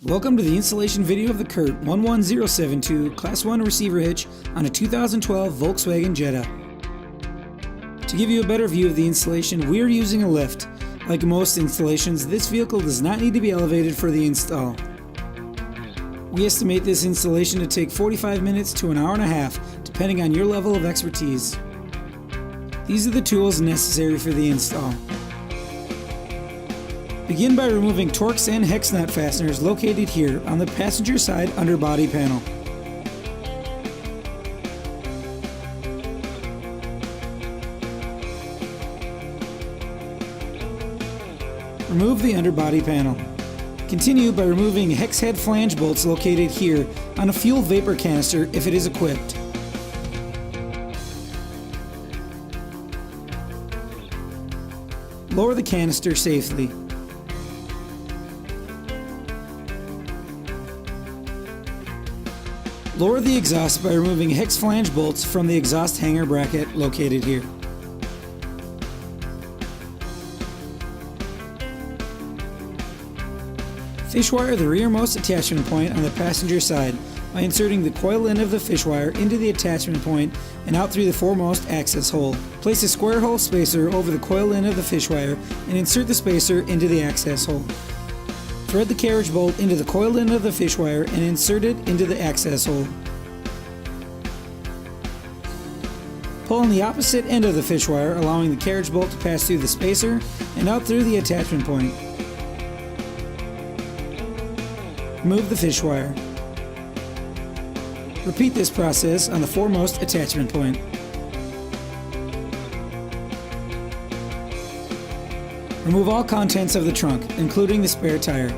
Welcome to the installation video of the Curt 11072 Class 1 receiver hitch on a 2012 Volkswagen Jetta. To give you a better view of the installation, we are using a lift. Like most installations, this vehicle does not need to be elevated for the install. We estimate this installation to take 45 minutes to an hour and a half, depending on your level of expertise. These are the tools necessary for the install. Begin by removing Torx and hex nut fasteners located here on the passenger side underbody panel. Remove the underbody panel. Continue by removing hex head flange bolts located here on a fuel vapor canister if it is equipped. Lower the canister safely. Lower the exhaust by removing hex flange bolts from the exhaust hanger bracket located here. Fish wire the rearmost attachment point on the passenger side by inserting the coil end of the fish wire into the attachment point and out through the foremost access hole. Place a square hole spacer over the coil end of the fish wire and insert the spacer into the access hole. Thread the carriage bolt into the coiled end of the fish wire and insert it into the access hole. Pull on the opposite end of the fish wire, allowing the carriage bolt to pass through the spacer and out through the attachment point. Remove the fish wire. Repeat this process on the foremost attachment point. Remove all contents of the trunk, including the spare tire.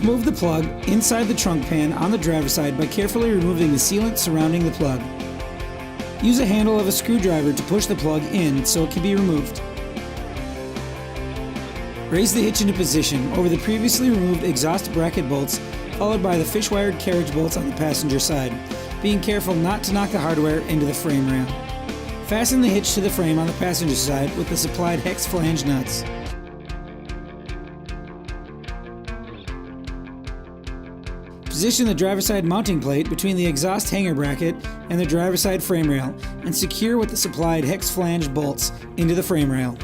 Remove the plug inside the trunk pan on the driver's side by carefully removing the sealant surrounding the plug. Use a handle of a screwdriver to push the plug in so it can be removed. Raise the hitch into position over the previously removed exhaust bracket bolts, followed by the fish-wired carriage bolts on the passenger side, being careful not to knock the hardware into the frame rail. Fasten the hitch to the frame on the passenger side with the supplied hex flange nuts. Position the driver's side mounting plate between the exhaust hanger bracket and the driver's side frame rail and secure with the supplied hex flange bolts into the frame rail.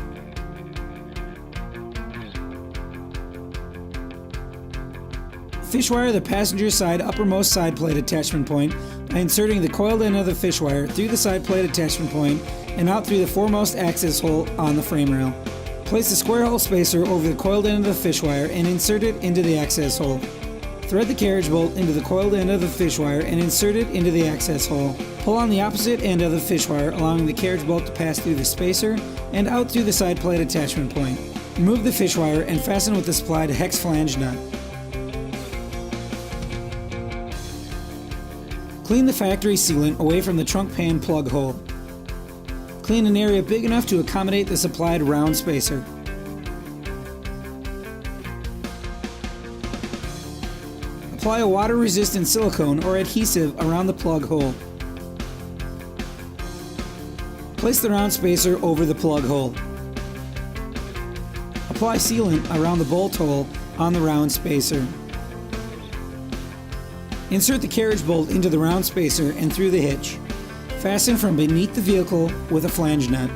Fish wire the passenger side uppermost side plate attachment point by inserting the coiled end of the fish wire through the side plate attachment point and out through the foremost access hole on the frame rail. Place the square hole spacer over the coiled end of the fish wire and insert it into the access hole. Thread the carriage bolt into the coiled end of the fish wire and insert it into the access hole. Pull on the opposite end of the fish wire, allowing the carriage bolt to pass through the spacer and out through the side plate attachment point. Remove the fish wire and fasten with the supplied hex flange nut. Clean the factory sealant away from the trunk pan plug hole. Clean an area big enough to accommodate the supplied round spacer. Apply a water-resistant silicone or adhesive around the plug hole. Place the round spacer over the plug hole. Apply sealant around the bolt hole on the round spacer. Insert the carriage bolt into the round spacer and through the hitch. Fasten from beneath the vehicle with a flange nut.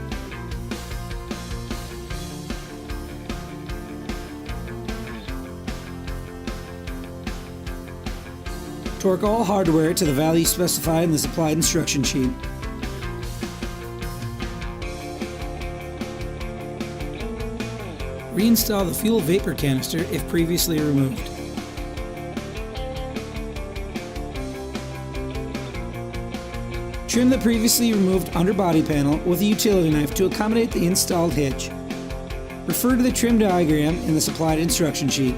Torque all hardware to the value specified in the supplied instruction sheet. Reinstall the fuel vapor canister if previously removed. Trim the previously removed underbody panel with a utility knife to accommodate the installed hitch. Refer to the trim diagram in the supplied instruction sheet.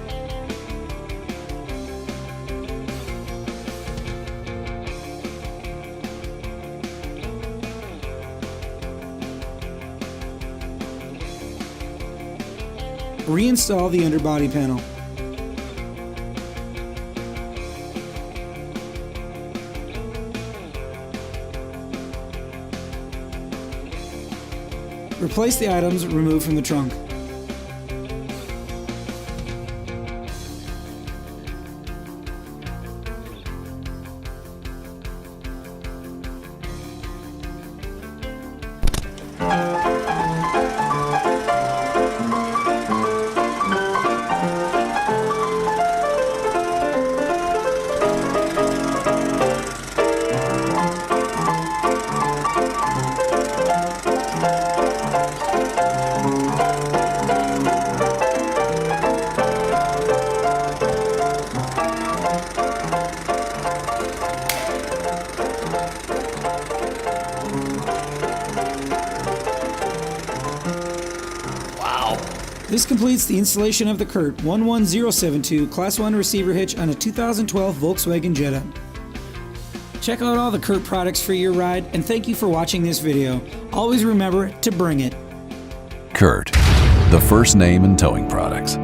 Reinstall the underbody panel. Replace the items removed from the trunk. This completes the installation of the Curt 11072 Class 1 receiver hitch on a 2012 Volkswagen Jetta. Check out all the Curt products for your ride, and thank you for watching this video. Always remember to bring it. Curt, the first name in towing products.